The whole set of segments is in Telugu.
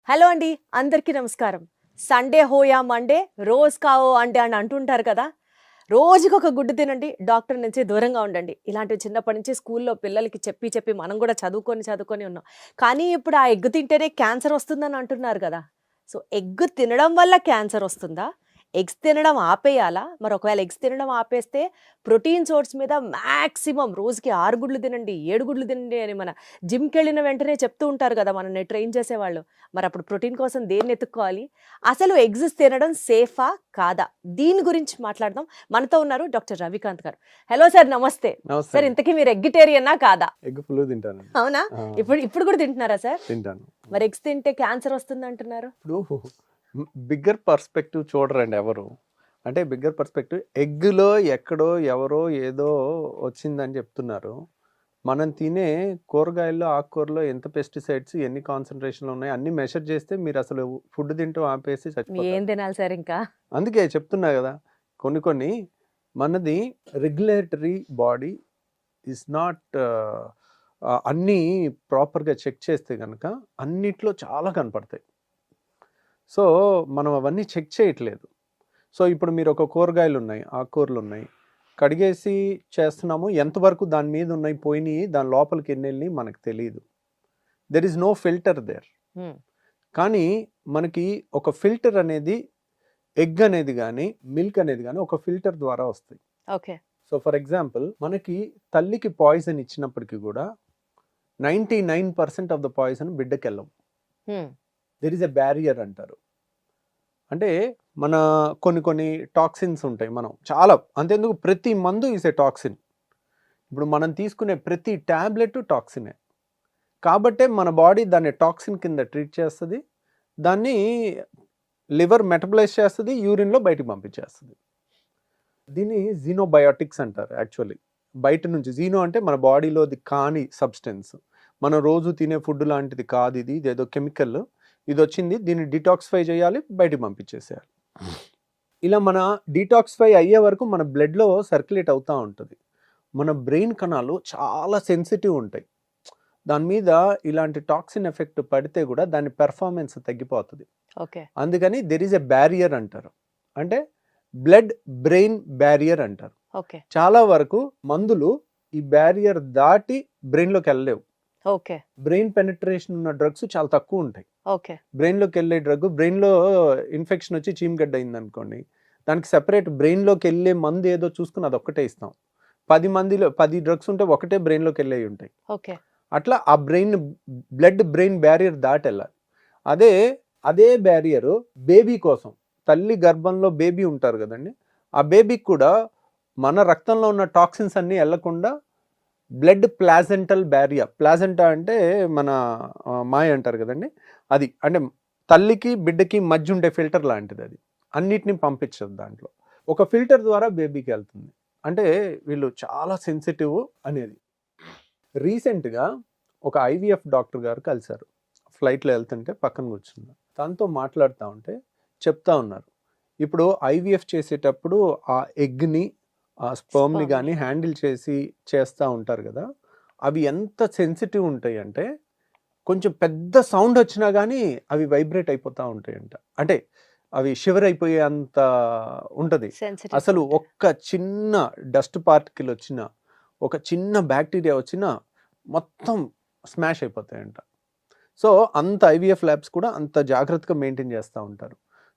హలో అండి, అందరికీ నమస్కారం. సండే హోయా మండే, రోజ్ కావో అండే అని అంటుంటారు కదా. రోజుకొక గుడ్డు తినండి, డాక్టర్ నుంచి దూరంగా ఉండండి. ఇలాంటివి చిన్నప్పటి నుంచి స్కూల్లో పిల్లలకి చెప్పి చెప్పి మనం కూడా చదువుకొని ఉన్నాం. కానీ ఇప్పుడు ఆ ఎగ్ తింటేనే క్యాన్సర్ వస్తుందని అంటున్నారు కదా. సో ఎగ్ తినడం వల్ల క్యాన్సర్ వస్తుందా? ఎగ్స్ తినడం ఆపేయాలా? మరి ఒకవేళ ఎగ్స్ తినడం ఆపేస్తే ప్రోటీన్ సోర్స్ మీద మాక్సిమం రోజుకి 6 గుడ్లు తినండి, 7 గుడ్లు తినండి అని మన జిమ్‌కెళ్ళిన వెంటనే చెప్తూ ఉంటారు కదా మనల్ని ట్రైన్ చేసేవాళ్ళు. మరి అప్పుడు ప్రోటీన్ కోసం దేన్ని ఎతుక్కోవాలి? అసలు ఎగ్స్ తినడం సేఫా? కాదా? దీని గురించి మాట్లాడదాం. మనతో ఉన్నారు డాక్టర్ రవికాంత్ గారు. హలో సార్, నమస్తే. నమస్తే సార్, అండి. ఇంతకీ మీరు ఎగ్గిటేరియనా కాదా? ఎగ్ ఫుల్ తింటానండి. అవునా? ఇప్పుడు కూడా తింటున్నారా సార్? తింటాను. మరి ఎగ్స్ తింటే క్యాన్సర్ వస్తుందంటున్నారు. ఇప్పుడు బిగ్గర్ పర్స్పెక్టివ్ చూడరండి ఎవరు. అంటే బిగ్గర్ పర్స్పెక్టివ్ ఎగ్‌లో ఎక్కడో ఎవరో ఏదో వచ్చిందని చెప్తున్నారు. మనం తినే కూరగాయల్లో, ఆకుకూరలో ఎంత పెస్టిసైడ్స్, ఎన్ని కాన్సంట్రేషన్‌లు ఉన్నాయి అన్నీ మెజర్ చేస్తే మీరు అసలు ఫుడ్ తింటం ఆపేసి ఏం చచ్చిపోతారు. తినాలి సార్ ఇంకా? అందుకే చెప్తున్నా కదా! కొన్ని మనది రెగ్యులేటరీ బాడీ ఈస్ నాట్ అన్నీ ప్రాపర్‌గా చెక్ చేస్తే గనక అన్నిట్లో చాలా కనపడతాయి. సో, మనం అవన్నీ చెక్ చేయట్లేదు. సో, ఇప్పుడు మీరు ఒక కూరగాయలున్నాయి, ఆకుకూరలున్నాయి. కడిగేసి చేస్తున్నాము. ఎంతవరకు దాని మీద ఉన్నాయి పోయినియి, దాని లోపలికి ఎన్నెళ్ళినియి మనకు తెలీదు. There is no filter there. Hmm. కానీ మనకి ఒక ఫిల్టర్ అనేది ఎగ్ అనేది గానీ, మిల్క్ అనేది గానీ ఒక ఫిల్టర్ ద్వారా వస్తాయి. ఓకే. సో, ఫర్ ఎగ్జాంపుల్ మనకి తల్లికి పాయిజన్ ఇచ్చినప్పటికి గూడా 99% ఆఫ్ ద పాయిజన్ బిడ్డకెళ్ళవు. హ్మ్. దెర్ ఈస్ ఎ బ్యారియర్ అంటారు. అంటే మన కొన్ని టాక్సిన్స్ ఉంటాయి. మనం చాలా అంతెందుకు ప్రతి మందు ఈస్ ఎ టాక్సిన్. ఇప్పుడు మనం తీసుకునే ప్రతి టాబ్లెట్ టాక్సినే. కాబట్టే మన బాడీ దాన్ని టాక్సిన్ కింద ట్రీట్ చేస్తది. దాన్ని లివర్ మెటబలైజ్ చేస్తది, యూరిన్‌లో బయటికి పంపించేస్తది. దీన్ని జీనోబయోటిక్స్ అంటారు యాక్చువల్లీ. బయట నుంచి జీనో అంటే మన బాడీలోది కాని సబ్స్టెన్స్. మనం రోజు తినే ఫుడ్ లాంటిది కాదు ఇది. ఇదేదో కెమికల్. ఇదొచ్చింది, దీన్ని డిటాక్సిఫై చేయాలి, బయటికి పంపించేసేయాలి. ఇలా మన డీటాక్సిఫై అయ్యే వరకు మన బ్లడ్‌లో సర్క్యులేట్ అవుతా ఉంటది. మన బ్రెయిన్ కణాలు చాలా సెన్సిటివ్ ఉంటాయి. దాని మీద ఇలాంటి టాక్సిన్ ఎఫెక్ట్ పడితే కూడా దాని పెర్ఫార్మెన్స్ తగ్గిపోతది. ఓకే. అందుకని దెర్ ఈస్ ఎ బ్యారియర్ అంటారు. అంటే బ్లడ్ బ్రెయిన్ బ్యారియర్ అంటారు. ఓకే. చాలా వరకు మందులు ఈ బ్యారియర్ దాటి బ్రెయిన్‌లోకి వెళ్ళలేవు. ఓకే. బ్రెయిన్ పెనిట్రేషన్ ఉన్న డ్రగ్స్ చాలా తక్కువ ఉంటాయి. ఓకే. బ్రెయిన్‌లోకి వెళ్ళే డ్రగ్ బ్రెయిన్‌లో ఇన్ఫెక్షన్ వచ్చి చీమగడ్డ అయిందనుకోండి, దానికి సెపరేట్ బ్రెయిన్‌లోకి వెళ్ళే మందు ఏదో చూసుకుని అదొక్కటే ఇస్తాం. 10 డ్రగ్స్ ఉంటే ఒకటే బ్రెయిన్‌లోకి వెళ్ళేవి ఉంటాయి. ఓకే. అట్లా ఆ బ్లడ్ బ్రెయిన్ బ్యారియర్ దాటి వెళ్ళాలి. అదే బ్యారియర్ బేబీ కోసం, తల్లి గర్భంలో బేబీ ఉంటారు కదండి, ఆ బేబీకి కూడా మన రక్తంలో ఉన్న టాక్సిన్స్ అన్నీ వెళ్ళకుండా బ్లడ్ ప్లాజెంటల్ బ్యారియర్, ప్లాజెంటా అంటే మన మాయ అంటారు కదండి, అది అంటే తల్లికి బిడ్డకి మధ్య ఉండే ఫిల్టర్ లాంటిది. అది అన్నిటిని పంపించదు దాంట్లో. ఒక ఫిల్టర్ ద్వారా బేబీకి వెళ్తుంది. అంటే వీళ్ళు చాలా సెన్సిటివ్ అనేది. రీసెంట్గా ఒక ఐవీఎఫ్ డాక్టర్ గారు కలిశారు. ఫ్లైట్లో వెళ్తుంటే పక్కన కూర్చున్నారు. తనతో మాట్లాడుతూ ఉంటే చెప్తా ఉన్నారు, ఇప్పుడు ఐవీఎఫ్ చేసేటప్పుడు ఆ ఎగ్ని, ఆ స్పర్మ్ని కానీ హ్యాండిల్ చేస్తూ ఉంటారు కదా, అవి ఎంత సెన్సిటివ్ ఉంటాయి అంటే కొంచెం పెద్ద సౌండ్ వచ్చినా కానీ అవి వైబ్రేట్ అయిపోతూ ఉంటాయంట. అంటే అవి షివర్ అయిపోయే అంత ఉంటుంది. అసలు ఒక్క చిన్న డస్ట్ పార్టికల్ వచ్చినా, ఒక చిన్న బ్యాక్టీరియా వచ్చినా మొత్తం స్మాష్ అయిపోతాయంట. సో అంత ఐవీఎఫ్ ల్యాబ్స్ కూడా అంత జాగ్రత్తగా మెయింటైన్ చేస్తూ ఉంటారు.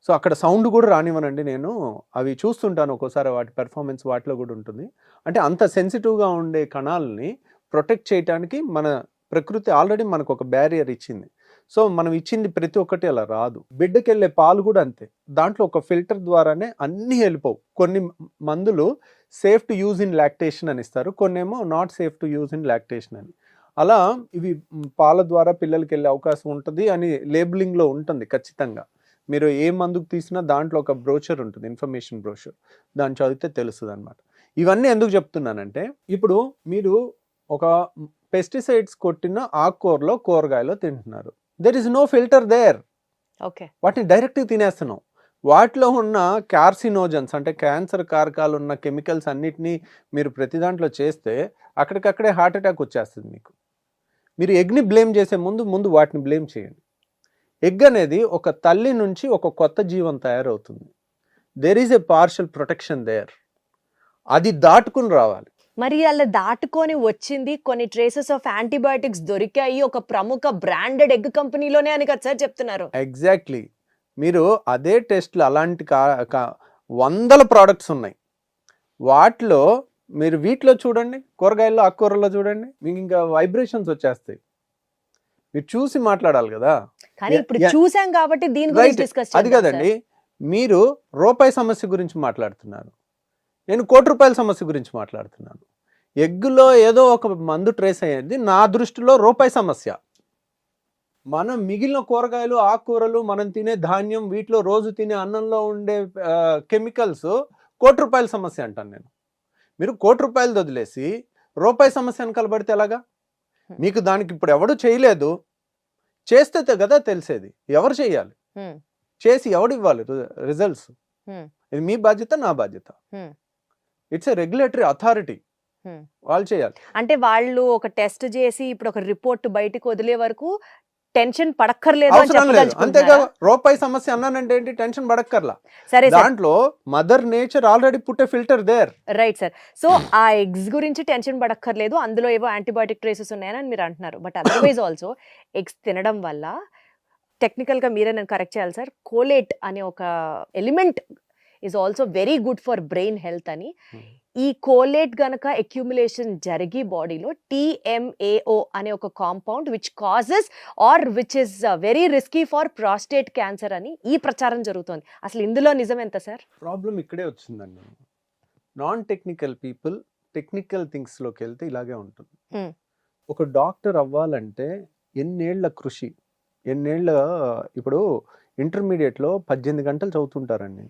సో అక్కడ సౌండ్ కూడా రానివ్వనండి నేను, అవి చూస్తుంటాను ఒక్కోసారి, వాటి పెర్ఫార్మెన్స్ వాటిలో కూడా ఉంటుంది. అంటే అంత సెన్సిటివ్గా ఉండే కణాలని ప్రొటెక్ట్ చేయడానికి మన ప్రకృతి ఆల్రెడీ మనకు ఒక బ్యారియర్ ఇచ్చింది. సో మనం ఇచ్చింది ప్రతి ఒక్కటి అలా రాదు. బిడ్డకి వెళ్ళే పాలు కూడా అంతే, దాంట్లో ఒక ఫిల్టర్ ద్వారానే అన్నీ వెళ్ళిపోవు. కొన్ని మందులు safe to use in lactation అని ఇస్తారు, కొన్నేమో not safe to use in lactation అని. అలా ఇవి పాల ద్వారా పిల్లలకి వెళ్ళే అవకాశం ఉంటుంది అని లేబులింగ్లో ఉంటుంది ఖచ్చితంగా. మీరు ఏ మందుకు తీసినా దాంట్లో ఒక బ్రోచర్ ఉంటుంది, ఇన్ఫర్మేషన్ బ్రోచర్, దాన్ని చదివితే తెలుస్తుంది అనమాట. ఇవన్నీ ఎందుకు చెప్తున్నానంటే, ఇప్పుడు మీరు ఒక పెస్టిసైడ్స్ కొట్టిన ఆకుకూరలో కూరగాయలో తింటున్నారు, there is no filter there. Okay. వాటిని డైరెక్ట్గా తినేస్తున్నాం. వాటిలో ఉన్న కార్సినోజన్స్ అంటే క్యాన్సర్ కారకాలు ఉన్న కెమికల్స్ అన్నిటినీ మీరు ప్రతి దాంట్లో చేస్తే అక్కడికక్కడే హార్ట్ అటాక్ వచ్చేస్తుంది మీకు. మీరు ఎగ్ని బ్లేమ్ చేసే ముందు వాటిని బ్లేమ్ చేయండి. ఎగ్ అనేది ఒక తల్లి నుంచి ఒక కొత్త జీవం తయారవుతుంది. There is a partial protection there. అది దాటుకుని రావాలి. మరి అలా దాటుకొని వచ్చింది కొన్ని ట్రేసెస్ ఆఫ్ యాంటీబయాటిక్స్ దొరికాయి ఒక ప్రముఖ బ్రాండెడ్ ఎగ్ కంపెనీలోనే అని కదా సార్ చెప్తున్నారు. ఎగ్జాక్ట్లీ. మీరు అదే టెస్ట్లు అలాంటి వందల ప్రోడక్ట్స్ ఉన్నాయి. వాటిలో మీరు వీటిలో చూడండి, కూరగాయల్లో ఆకుకూరల్లో చూడండి, మీకు ఇంకా వైబ్రేషన్స్ వచ్చేస్తాయి. మీరు చూసి మాట్లాడాలి కదా. కానీ ఇప్పుడు చూసాం కాబట్టి దీని గురించి డిస్కస్ అది కదండి, మీరు రూపాయి సమస్య గురించి మాట్లాడుతున్నారు, నేను ₹1,00,00,000 సమస్య గురించి మాట్లాడుతున్నాను. ఎగ్గులో ఏదో ఒక మందు ట్రేస్ అయ్యేది నా దృష్టిలో రూపాయి సమస్య. మనం మిగిలిన కూరగాయలు ఆకుకూరలు మనం తినే ధాన్యం వీటిలో రోజు తినే అన్నంలో ఉండే కెమికల్స్ ₹1,00,00,000 సమస్య అంటాను నేను. మీరు ₹1,00,00,000 వదిలేసి రూపాయి సమస్య వెనకాల పడితే ఎలాగా? మీకు దానికి ఇప్పుడు ఎవడు చేయలేదు, చేస్తే కదా తెలిసేది. ఎవరు చేయాలి, చేసి ఎవడు ఇవ్వాలి రిజల్ట్స్? ఇది మీ బాధ్యత, నా బాధ్యత. ఇట్స్ ఎ రెగ్యులేటరీ అథారిటీ, వాళ్ళు చేయాలి. అంటే వాళ్ళు ఒక టెస్ట్ చేసి ఇప్పుడు ఒక రిపోర్ట్ బయటకు వదిలే వరకు టెన్షన్ పడక్కర్లేదు. అంతేగా, రూపాయి సమస్య అన్నానంటే ఏంటి, టెన్షన్ పడక్కర్లా. సరే, దాంట్లో mother nature already put a filter there. Right sir. So ఆ ఎగ్స్ గురించి టెన్షన్ పడక్కర్లేదు, అందులో ఏవో యాంటీబయాటిక్ ట్రేసెస్ ఉన్నాయని మీరు అంటున్నారు. బట్ అదర్వైజ్ ఆల్సో ఎగ్స్ తినడం వల్ల టెక్నికల్ గా మీరే నన్ను కరెక్ట్ చేయాలి సార్, కోలేట్ అనే ఒక element is also very good for brain health అని. ఈ కోలేట్ గనక అక్యుములేషన్ జరిగి బాడీలో TMAO అనే ఒక compound which causes or which is very risky for prostate cancer అని ఈ ప్రచారం జరుగుతోంది. అసలు ఇందులో నిజం ఎంత సార్? ప్రాబ్లం ఇక్కడే వచ్చిందండి. Non technical people technical things లోకి వెళ్తే ఇలాగే ఉంటుంది. ఒక డాక్టర్ అవ్వాలంటే ఎన్నేళ్ల కృషి, ఎన్నేళ్ల, ఇప్పుడు ఇంటర్మీడియట్లో 18 గంటలు చదువుతుంటారండి,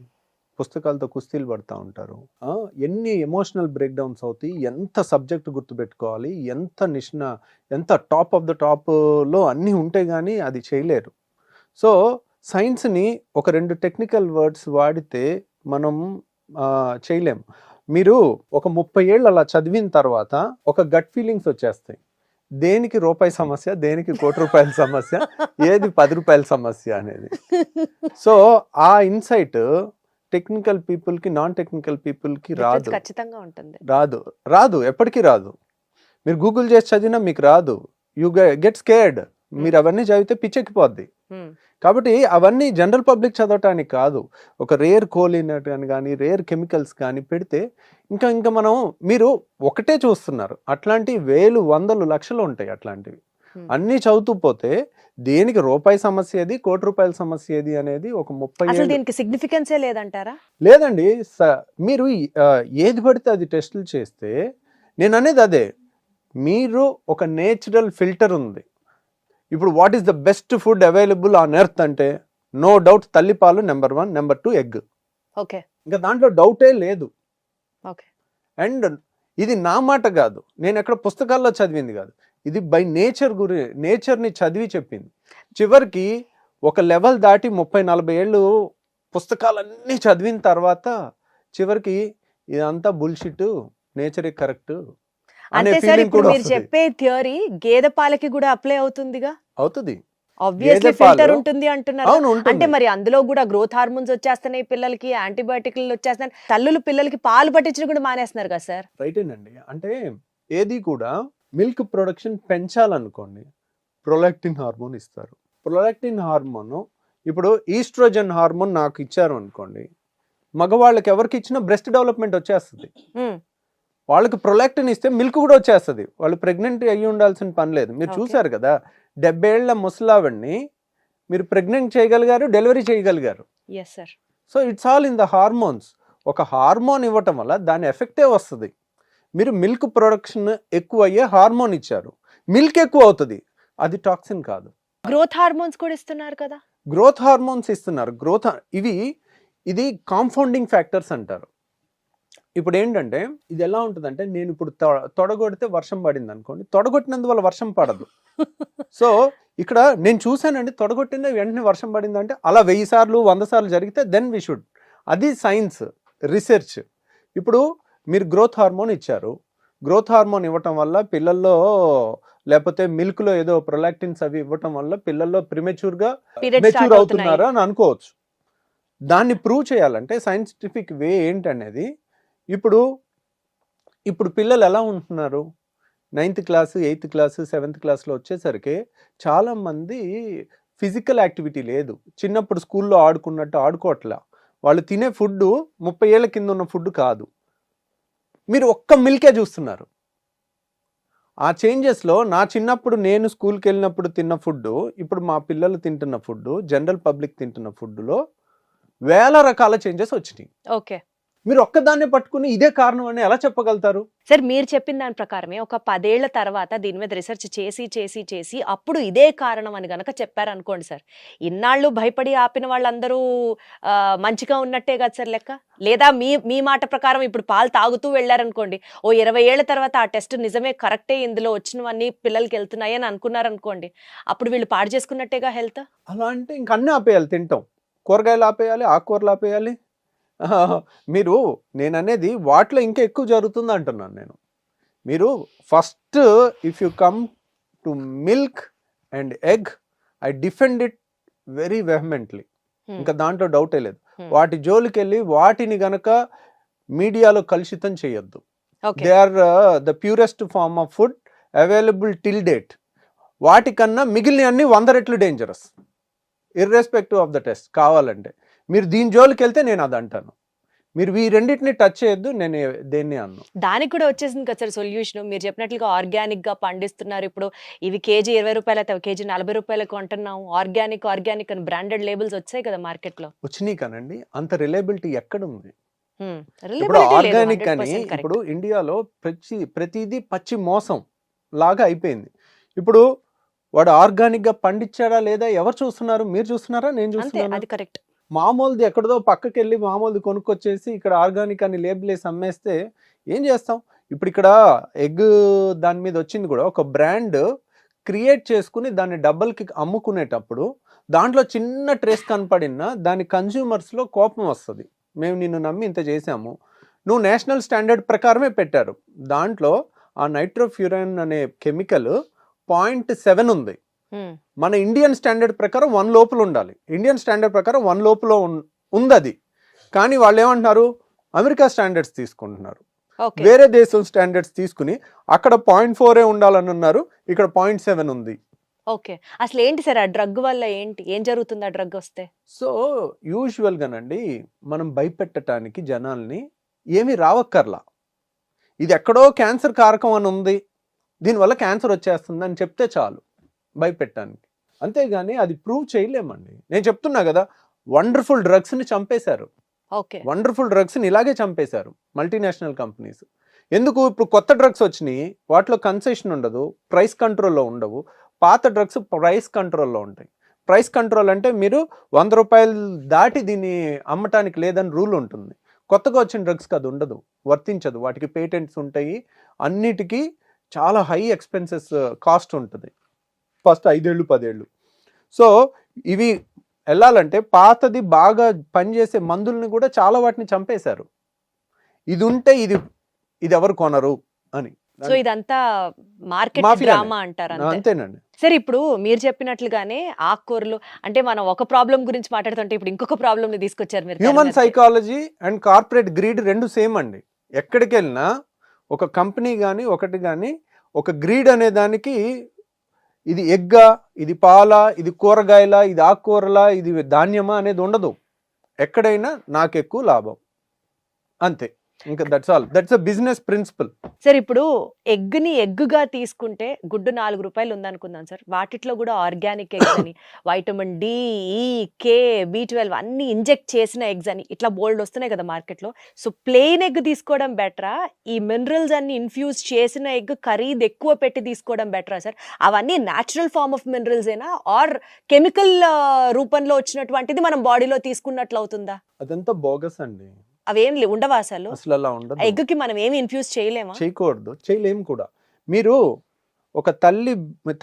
పుస్తకాలతో కుస్తీలు పడుతూ ఉంటారు. ఎన్ని ఎమోషనల్ బ్రేక్ డౌన్స్ అవుతాయి, ఎంత సబ్జెక్ట్ గుర్తుపెట్టుకోవాలి, ఎంత టాప్ ఆఫ్ ద టాప్లో అన్నీ ఉంటే కానీ అది చేయలేరు. సో సైన్స్ని ఒక 2 టెక్నికల్ వర్డ్స్ వాడితే మనం చేయలేం. మీరు ఒక 30 ఏళ్ళు అలా చదివిన తర్వాత ఒక గట్ ఫీలింగ్స్ వచ్చేస్తాయి. దేనికి రూపాయి సమస్య, దేనికి ₹1,00,00,000 సమస్య, ఏది ₹10 సమస్య అనేది. సో ఆ ఇన్సైట్ టెక్నికల్ పీపుల్ కి నాన్ టెక్నికల్ పీపుల్ కి రాదు, ఖచ్చితంగా ఉంటుంది. రాదు, ఎప్పటికీ రాదు. మీరు గూగుల్ చేసి చదివినా మీకు రాదు. You get scared. మీరు అవన్నీ చదివితే పిచ్చెక్కిపోద్ది. కాబట్టి అవన్నీ జనరల్ పబ్లిక్ చదవటానికి కాదు. ఒక రేర్ కోలినట్ అని కానీ రేర్ కెమికల్స్ కానీ పెడితే ఇంకా మీరు ఒకటే చూస్తున్నారు. అట్లాంటి వేలు వందలు లక్షలు ఉంటాయి అట్లాంటివి. అన్ని చదువుతూ పోతే దేనికి రూపాయి సమస్య ఏది, ₹1,00,00,000 సమస్య ఏది అనేది ఒక 30 దీనికి సిగ్నిఫికెన్సే లేదంటారా? లేదండి. మీరు ఏది పడితే అది టెస్టులు చేస్తే, నేను అనేది అదే, మీరు ఒక నేచురల్ ఫిల్టర్ ఉంది. ఇప్పుడు what is the best food available on earth అంటే నో డౌట్ తల్లిపాలు నెంబర్ 1, నెంబర్ 2 ఎగ్. ఓకే, ఇంకా దాంట్లో డౌటే లేదు. ఓకే. అండ్ ఇది నా మాట కాదు, నేను ఎక్కడ పుస్తకాల్లో చదివింది కాదు, ఇది బై నేచర్ని చదివి చెప్పింది. చివరికి ఒక లెవెల్ దాటి 30-40 ఏళ్ళు పుస్తకాలన్నీ చదివిన తర్వాత చివరికి ఇదంతా బుల్షిట్, నేచరే కరెక్ట్ అనే ఫీలింగ్ కూడా మీరు చెప్పే థియరీ గేదె పాలకి కూడా అప్లై అవుతుందిగా? అవుతుంది. ఆబ్వియస్లీ ఫిల్టర్ ఉంటుంది అంటున్నారు. అంటే మరి అందులో కూడా గ్రోత్ హార్మోన్స్ వచ్చేస్తున్నాయి పిల్లలకి, యాంటీబయాటిక్లు వచ్చేస్తున్నాయి, తల్లులు పిల్లలకి పాలు పట్టించడం కూడా మానేస్తున్నారు కదా సార్? రైటేనండి. అంటే ఏది కూడా మిల్క్ ప్రొడక్షన్ పెంచాలనుకోండి, ప్రొలాక్టిన్ హార్మోన్ ఇస్తారు. ప్రొలాక్టిన్ హార్మోన్, ఇప్పుడు ఈస్ట్రోజన్ హార్మోన్ నాకు ఇచ్చారు అనుకోండి, మగవాళ్ళకి ఎవరికి ఇచ్చినా బ్రెస్ట్ డెవలప్మెంట్ వచ్చేస్తుంది. వాళ్ళకి ప్రొలాక్టిన్ ఇస్తే మిల్క్ కూడా వచ్చేస్తుంది. వాళ్ళు ప్రెగ్నెంట్ అయ్యి ఉండాల్సిన పని లేదు. మీరు చూసారు కదా, 70 ఏళ్ల ముసలావిడ్ని మీరు ప్రెగ్నెంట్ చేయగలిగారు, డెలివరీ చేయగలిగారు. So it's all in the hormones. ఒక హార్మోన్ ఇవ్వటం వల్ల దాని ఎఫెక్టే వస్తుంది. మీరు మిల్క్ ప్రొడక్షన్ ఎక్కువ అయ్యే హార్మోన్ ఇచ్చారు, మిల్క్ ఎక్కువ అవుతుంది, అది టాక్సిన్ కాదు. గ్రోత్ హార్మోన్స్ కూడా ఇస్తున్నారు కదా? గ్రోత్ హార్మోన్స్ ఇస్తున్నారు. ఇది కాంపౌండింగ్ ఫ్యాక్టర్స్ అంటారు. ఇప్పుడు ఏంటంటే ఇది ఎలా ఉంటుందంటే, నేను ఇప్పుడు తొడగొడితే వర్షం పడింది అనుకోండి, తొడగొట్టినందువల్ల వర్షం పడదు. సో ఇక్కడ నేను చూసానండి, తొడగొట్టిందే వెంటనే వర్షం పడింది అంటే అలా 1000 సార్లు 100 సార్లు జరిగితే దెన్ వి షుడ్. అది సైన్స్, రీసెర్చ్. ఇప్పుడు మీరు గ్రోత్ హార్మోన్ ఇచ్చారు, గ్రోత్ హార్మోన్ ఇవ్వటం వల్ల పిల్లల్లో లేకపోతే మిల్క్ లో ఏదో ప్రొలాక్టిన్స్ అవి ఇవ్వటం వల్ల పిల్లల్లో ప్రిమెచ్యూర్ గా Periods మెచ్యూర్ start అవుతున్నాయి. అవుతున్నారా అని అనుకోవచ్చు. దాన్ని ప్రూవ్ చేయాలంటే సైంటిఫిక్ వే ఏంటనేది ఇప్పుడు ఇప్పుడు పిల్లలు ఎలా ఉంటున్నారు, 9th class 8th class 7th క్లాస్లో వచ్చేసరికి చాలా మంది ఫిజికల్ యాక్టివిటీ లేదు. చిన్నప్పుడు స్కూల్లో ఆడుకున్నట్టు ఆడుకోవట్లా. వాళ్ళు తినే ఫుడ్ 30 ఏళ్ల కింద ఉన్న ఫుడ్ కాదు. మీరు ఒక్క మిల్కే చూస్తున్నారు. ఆ చేంజెస్లో నా చిన్నప్పుడు నేను స్కూల్కి వెళ్ళినప్పుడు తిన్న ఫుడ్, ఇప్పుడు మా పిల్లలు తింటున్న ఫుడ్, జనరల్ పబ్లిక్ తింటున్న ఫుడ్లో వేల రకాల చేంజెస్ వచ్చినాయి. ఓకే మీరు ఒక్కదాన్నే పట్టుకుని ఇదే కారణం అని ఎలా చెప్పగలుగుతారు? సార్, మీరు చెప్పిన దాని ప్రకారమే ఒక 10 ఏళ్ల తర్వాత దీని మీద రీసెర్చ్ చేసి అప్పుడు ఇదే కారణం అని గనక చెప్పారనుకోండి సార్, ఇన్నాళ్ళు భయపడి ఆపిన వాళ్ళందరూ మంచిగా ఉన్నట్టే కదా సార్ లెక్క. లేదా మీ మాట ప్రకారం ఇప్పుడు పాలు తాగుతూ వెళ్ళారనుకోండి, ఓ 20 ఏళ్ల తర్వాత ఆ టెస్ట్ నిజమే కరెక్టే, ఇందులో వచ్చినవన్నీ పిల్లలకి వెళ్తున్నాయి అని అనుకున్నారనుకోండి, అప్పుడు వీళ్ళు పాడు చేసుకున్నట్టేగా హెల్త్. అలా అంటే ఇంక అన్నీ ఆపేయాలి. తింటాం, కూరగాయలు ఆపేయాలి, ఆకుకూరలు ఆపేయాలి. మీరు నేను అనేది వాటిలో ఇంకా ఎక్కువ జరుగుతుంది అంటున్నాను నేను. మీరు first if you come to milk and egg, I defend it very vehemently. ఇంకా దాంట్లో డౌటే లేదు. వాటి జోలికి వెళ్ళి వాటిని గనక మీడియాలో కలుషితం చేయొద్దు. They are the purest form of food available till date. వాటికన్నా మిగిలిన అన్ని 100 రెట్లు dangerous, irrespective of the test. కావాలంటే మీరు దీని జోలికి వెళ్తే నేను అది అంటాను. మీరు ఈ రెండింటిని టచ్ చేయొద్దు, నేను దేన్ని అన్ను. దానికి కూడా వచ్చేసింది కదా సార్ సొల్యూషన్. మీరు చెప్పినట్లుగా ఆర్గానిక్ గా పండిస్తున్నారు. ఇప్పుడు ఇవి కేజీ 20 రూపాయలు అయితే కేజీ 40 రూపాయలకు కొంటున్నాం. ఆర్గానిక్ అని బ్రాండెడ్ లేబుల్స్ వచ్చాయి కదా మార్కెట్ లో. వచ్చినాయి కానండి, అంత రిలయబిలిటీ ఎక్కడ ఉంది? ఇప్పుడు ఆర్గానిక్ అని ఇప్పుడు ఇండియాలో ప్రతిదీ పచ్చి మోసం లాగా అయిపోయింది. ఇప్పుడు వాడు ఆర్గానిక్ గా పండించాడా లేదా ఎవరు చూస్తున్నారు? మీరు చూస్తున్నారా? నేను చూస్తున్నాను. అది కరెక్ట్. మామూలుది ఎక్కడదో పక్కకి వెళ్ళి మామూలుది కొనుక్కొచ్చేసి ఇక్కడ ఆర్గానిక్ అని లేబుల్ వేసి అమ్మేస్తే ఏం చేస్తాం? ఇప్పుడు ఇక్కడ ఎగ్ దాని మీద వచ్చింది కూడా ఒక బ్రాండ్ క్రియేట్ చేసుకుని దాన్ని డబ్బులకి అమ్ముకునేటప్పుడు దాంట్లో చిన్న ట్రేస్ కనపడినా దాని కన్జ్యూమర్స్లో కోపం వస్తుంది. మేము నిన్ను నమ్మి ఇంత చేసాము, నువ్వు నేషనల్ స్టాండర్డ్ ప్రకారమే పెట్టారు, దాంట్లో ఆ నైట్రోఫ్యూరాన్ అనే కెమికల్ 0.7 ఉంది. మన ఇండియన్ స్టాండర్డ్ ప్రకారం 1 లోపల ఉండాలి. ఇండియన్ స్టాండర్డ్ ప్రకారం 1 లోపల ఉంది అది. కానీ వాళ్ళు ఏమంటున్నారు? అమెరికా స్టాండర్డ్స్ తీసుకుంటున్నారు, వేరే దేశం స్టాండర్డ్స్ తీసుకుని అక్కడ 0.4 ఉండాలని ఉన్నారు, ఇక్కడ 0.7 ఉంది. ఓకే, అసలు ఏంటి సార్ ఆ డ్రగ్ వల్ల ఏం జరుగుతుంది ఆ డ్రగ్ వస్తే? సో యూజువల్ గానండి మనం భయపెట్టడానికి జనాల్ని ఏమీ రావక్కర్లా. ఇది ఎక్కడో క్యాన్సర్ కారకం అని ఉంది, దీనివల్ల క్యాన్సర్ వచ్చేస్తుంది అని చెప్తే చాలు భయపెట్టడానికి. అంతేగాని అది ప్రూవ్ చేయలేమండి. నేను చెప్తున్నా కదా, వండర్ఫుల్ డ్రగ్స్ని చంపేశారు. వండర్ఫుల్ డ్రగ్స్ని ఇలాగే చంపేశారు మల్టీనేషనల్ కంపెనీస్. ఎందుకు? ఇప్పుడు కొత్త డ్రగ్స్ వచ్చినాయి, వాటిలో కన్సెషన్ ఉండదు, ప్రైస్ కంట్రోల్లో ఉండవు. పాత డ్రగ్స్ ప్రైస్ కంట్రోల్లో ఉంటాయి. ప్రైస్ కంట్రోల్ అంటే మీరు 100 రూపాయలు దాటి దీన్ని అమ్మటానికి లేదని రూల్ ఉంటుంది. కొత్తగా వచ్చిన డ్రగ్స్కి అది ఉండదు, వర్తించదు. వాటికి పేటెంట్స్ ఉంటాయి, అన్నిటికీ చాలా హై ఎక్స్పెన్సెస్ కాస్ట్ ఉంటుంది ఫస్ట్ 5 ఏళ్ళు 10 ఏళ్ళు. సో ఇవి వెళ్ళాలంటే పాతది బాగా పనిచేసే మందుల్ని కూడా చాలా వాటిని చంపేశారు. ఇది ఉంటే ఇది ఎవరు కొనరు అని. సో ఇదంతా మార్కెట్ డ్రామా అంటారు. అంతేనండి. సరే, ఇప్పుడు మీరు చెప్పినట్లుగానే ఆకుకూరలు అంటే మనం ఒక ప్రాబ్లం గురించి మాట్లాడుతుంటే ఇప్పుడు ఇంకొక ప్రాబ్లం ని తీసుకొచ్చారు మీరు. Human psychology and corporate greed రెండు సేమ్ అండి. ఎక్కడికి వెళ్ళినా ఒక కంపెనీ కానీ ఒకటి కానీ ఒక గ్రీడ్ అనే దానికి ఇది ఎగ్గా, ఇది పాలా, ఇది కూరగాయల, ఇది ఆకుకూరలా, ఇది ధాన్యమా అనేది ఉండదు. ఎక్కడైనా నాకు ఎక్కువ లాభం, అంతే. ఇంకా that's all. That's a business principle. Sir, ఇప్పుడు ఎగ్ని ఎగ్గా తీసుకుంటే గుడ్డు 4 రూపాయలు ఉందనుకుందాం సార్, వాటిట్లో కూడా ఆర్గానిక్ ఎగ్స్ అని, వైటమిన్ డి, ఈ, కే, B12 అన్ని ఇంజెక్ట్ చేసిన ఎగ్స్ అని ఇట్లా బోల్డ్ వస్తున్నాయి కదా మార్కెట్లో. సో ప్లెయిన్ ఎగ్ తీసుకోవడం బెటరా, ఈ మినరల్స్ అన్ని ఇన్ఫ్యూజ్ చేసిన ఎగ్ ఖరీదు ఎక్కువ పెట్టి తీసుకోవడం బెటరా సార్? అవన్నీ న్యాచురల్ ఫార్మ్ ఆఫ్ మినరల్స్ ఏనా, ఆర్ కెమికల్ రూపంలో వచ్చినటువంటిది మనం బాడీలో తీసుకున్నట్లు అవుతుందా? అదంతా బోగస్ అండి. అవేం ఉండవా అసలు? అసలు అలా ఉండదు. ఎగ్కి మనం ఏమి ఇన్ఫ్యూజ్ చేయలేమా? చేయకూడదు, చేయలేము కూడా. మీరు ఒక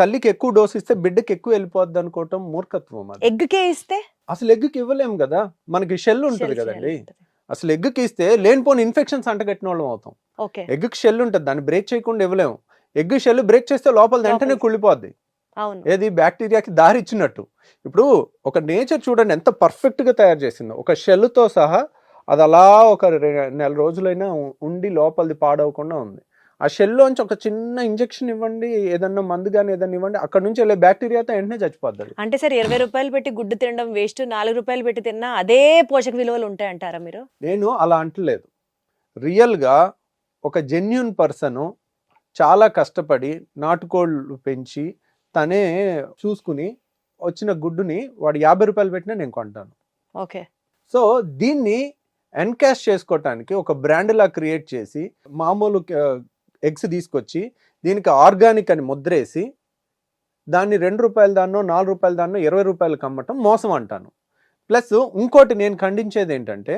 తల్లికి ఎక్కువ డోస్ ఇస్తే బిడ్డకి ఎక్కువ వెళ్ళిపోద్ది అనుకోవటం మూర్ఖత్వం. అది ఎగ్కే ఇస్తే అసలు ఎగ్కి ఇవ్వలేము కదా, మనకి షెల్ ఉంటుంది కదండి. అసలు ఎగ్కి ఇస్తే లేనిపోని ఇన్ఫెక్షన్స్ అంటగట్టిన వాళ్ళం అవుతాం. ఎగ్కి షెల్ ఉంటుంది, దాన్ని బ్రేక్ చేయకుండా ఇవ్వలేము. ఎగ్ షెల్ బ్రేక్ చేస్తే లోపల వెంటనే లోపలికి. కుళ్ళిపోద్ది. అవును. ఏది బ్యాక్టీరియాకి దారి ఇచ్చినట్టు. ఇప్పుడు ఒక నేచర్ చూడండి ఎంత పర్ఫెక్ట్గా తయారు చేసిందో. ఒక షెల్తో సహా అది అలా ఒక నెల రోజులైనా ఉండి లోపలిది పాడవకుండా ఉంది. ఆ షెల్లోంచి ఒక చిన్న ఇంజెక్షన్ ఇవ్వండి, ఏదన్నా మందు కానీ ఏదన్నా ఇవ్వండి, అక్కడ నుంచి వెళ్ళే బ్యాక్టీరియాతో వెంటనే చచ్చిపోద్ది. అంటే సార్ 20 రూపాయలు పెట్టి గుడ్డు తినడం వేస్ట్, 4 రూపాయలు పెట్టి తిన్నా అదే పోషక విలువలు ఉంటాయంటారా మీరు? నేను అలా అంటలేదు. రియల్గా ఒక జెన్యూన్ పర్సన్ చాలా కష్టపడి నాటుకోళ్ళు పెంచి తనే చూసుకుని వచ్చిన గుడ్డుని వాడు 50 రూపాయలు పెట్టినా నేను కొంటాను. ఓకే. సో దీన్ని ఎన్కాష్ చేసుకోవటానికి ఒక బ్రాండ్ లా క్రియేట్ చేసి మామూలు ఎగ్స్ తీసుకొచ్చి దీనికి ఆర్గానిక్ అని ముద్రేసి దాన్ని 2 రూపాయల దాన్నో 4 రూపాయల దాన్నో 20 రూపాయలకు అమ్మటం మోసం అంటాను. ప్లస్ ఇంకోటి నేను ఖండించేది ఏంటంటే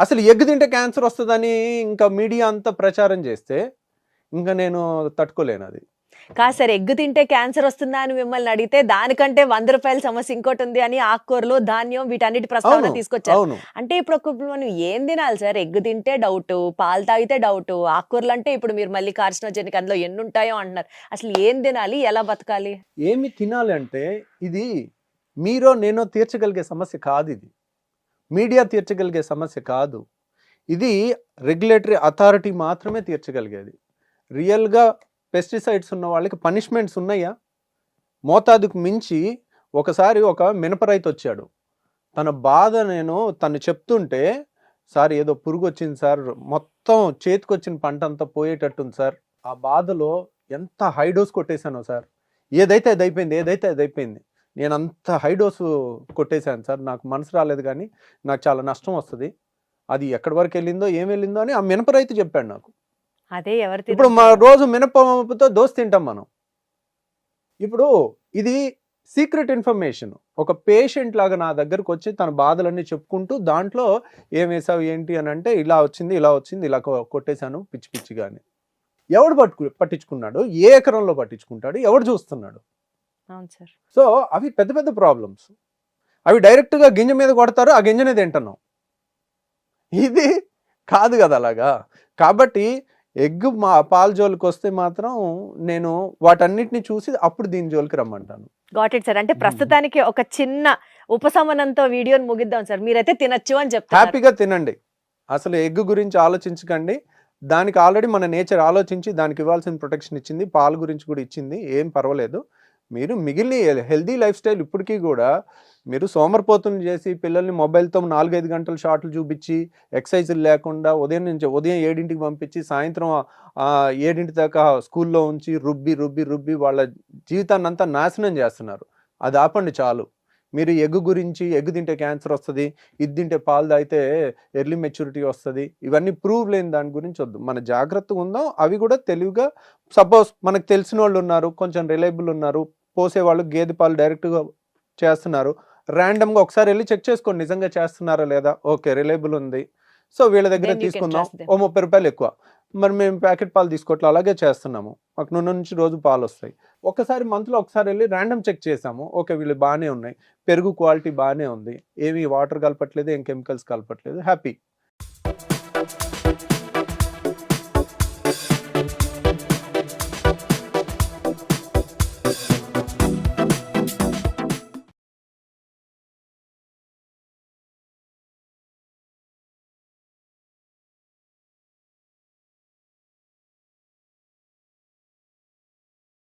అసలు ఎగ్ తింటే క్యాన్సర్ వస్తుందని ఇంకా మీడియా అంతా ప్రచారం చేస్తే ఇంకా నేను తట్టుకోలేను. అది కాదు సార్, ఎగ్ తింటే క్యాన్సర్ వస్తుందా అని మిమ్మల్ని అడిగితే దానికంటే 100 రూపాయల సమస్య ఇంకోటి ఉంది అని ఆకుకూరలు, ధాన్యం వీటన్నిటి ప్రస్తావన తీసుకొచ్చారు. అవును. అంటే ఇప్పుడు మనం ఏం తినాలి సార్? ఎగ్ తింటే డౌట్, పాలు తాగితే డౌట్, ఆకుకూరలు అంటే ఇప్పుడు మీరు మళ్ళీ కార్సినోజెనిక్ అందులో ఎన్ని ఉంటాయో అంటున్నారు. అసలు ఏం తినాలి, ఎలా బతకాలి? ఏమి తినాలి అంటే ఇది మీరో నేనో తీర్చగలిగే సమస్య కాదు. ఇది మీడియా తీర్చగలిగే సమస్య కాదు. ఇది రెగ్యులేటరీ అథారిటీ మాత్రమే తీర్చగలిగేది. రియల్గా పెస్టిసైడ్స్ ఉన్న వాళ్ళకి పనిష్మెంట్స్ ఉన్నాయా? మోతాదుకు మించి ఒకసారి ఒక మినప రైతు వచ్చాడు. తన బాధ తను చెప్తుంటే, సార్ ఏదో పురుగు వచ్చింది సార్, మొత్తం చేతికొచ్చిన పంట అంతా పోయేటట్టుంది సార్, ఆ బాధలో ఎంత హై డోస్ కొట్టేశానో సార్, ఏదైతే అది అయిపోయింది, నేను అంత హై డోసు కొట్టేశాను సార్, నాకు మనసు రాలేదు కానీ నాకు చాలా నష్టం వస్తుంది, అది ఎక్కడి వరకు వెళ్ళిందో ఏం వెళ్ళిందో అని ఆ మినప రైతు చెప్పాడు నాకు. అదే ఎవరు ఇప్పుడు మా రోజు మినపప్పుతో దోశ తింటాం మనం. ఇప్పుడు ఇది సీక్రెట్ ఇన్ఫర్మేషన్. ఒక పేషెంట్ లాగా నా దగ్గరకు వచ్చి తన బాధలన్నీ చెప్పుకుంటూ దాంట్లో ఏం వేసావు ఏంటి అని అంటే ఇలా వచ్చింది ఇలా కొట్టేశాను పిచ్చి పిచ్చిగా అని. ఎవడు పట్టించుకున్నాడు? ఏ ఎకరంలో పట్టించుకుంటాడు? ఎవడు చూస్తున్నాడు? అవును సార్. సో అవి పెద్ద పెద్ద ప్రాబ్లమ్స్. అవి డైరెక్ట్గా గింజ మీద కొడతారు, ఆ గింజనే తింటున్నాం. ఇది కాదు కదా అలాగా. కాబట్టి ఎగ్ పాల జోలికి వస్తే మాత్రం నేను వాటన్నిటిని చూసి అప్పుడు దీని జోలికి రమ్మంటాను. Got it sir. అంటే ప్రస్తుతానికి ఒక చిన్న ఉపశమనంతో వీడియోని ముగిద్దాం సార్. మీరైతే తినచ్చు అని చెప్తారు. హ్యాపీగా తినండి. అసలు ఎగ్ గురించి ఆలోచించకండి. దానికి ఆల్రెడీ మన నేచర్ ఆలోచించి దానికి ఇవ్వాల్సిన ప్రొటెక్షన్ ఇచ్చింది, పాల గురించి కూడా ఇచ్చింది, ఏం పర్వాలేదు. మీరు మిగిలిన హెల్దీ లైఫ్ స్టైల్ ఇప్పటికీ కూడా మీరు సోమరిపోతుని చేసి పిల్లల్ని మొబైల్తో 4-5 గంటలు షార్ట్లు చూపించి ఎక్సర్సైజులు లేకుండా ఉదయం 7ంటికి పంపించి సాయంత్రం 7 దాకా స్కూల్లో ఉంచి రుబ్బి వాళ్ళ జీవితాన్ని అంతా నాశనం చేస్తున్నారు. అది ఆపండి చాలు. మీరు ఎగ్ గురించి ఎగ్ తింటే క్యాన్సర్ వస్తుంది, ఇది తింటే పాలు తాగితే ఎర్లీ మెచ్యూరిటీ వస్తుంది, ఇవన్నీ ప్రూవ్ లేని దాని గురించి వద్దు. మన జాగ్రత్తగా ఉందాం. అవి కూడా తెలివిగా, సపోజ్ మనకు తెలిసిన వాళ్ళు ఉన్నారు, కొంచెం రిలయబుల్ ఉన్నారు, పోసేవాళ్ళు గేదె పాలు డైరెక్ట్గా చేస్తున్నారు, ర్యాండమ్గా ఒకసారి వెళ్ళి చెక్ చేసుకోండి నిజంగా చేస్తున్నారా లేదా. ఓకే రిలయబుల్ ఉంది, సో వీళ్ళ దగ్గర తీసుకుందాం. ఓ 30 రూపాయలు ఎక్కువ, మరి మేము ప్యాకెట్ పాలు తీసుకోవట్లే అలాగే చేస్తున్నాము, మాకు నూనె నుంచి రోజు పాలు వస్తాయి. ఒకసారి మంత్లో ఒకసారి వెళ్ళి ర్యాండమ్ చెక్ చేసాము, ఓకే వీళ్ళు బాగానే ఉన్నాయి, పెరుగు క్వాలిటీ బాగానే ఉంది, ఏమి వాటర్ కలపట్లేదు, ఏం కెమికల్స్ కలపట్లేదు, హ్యాపీ.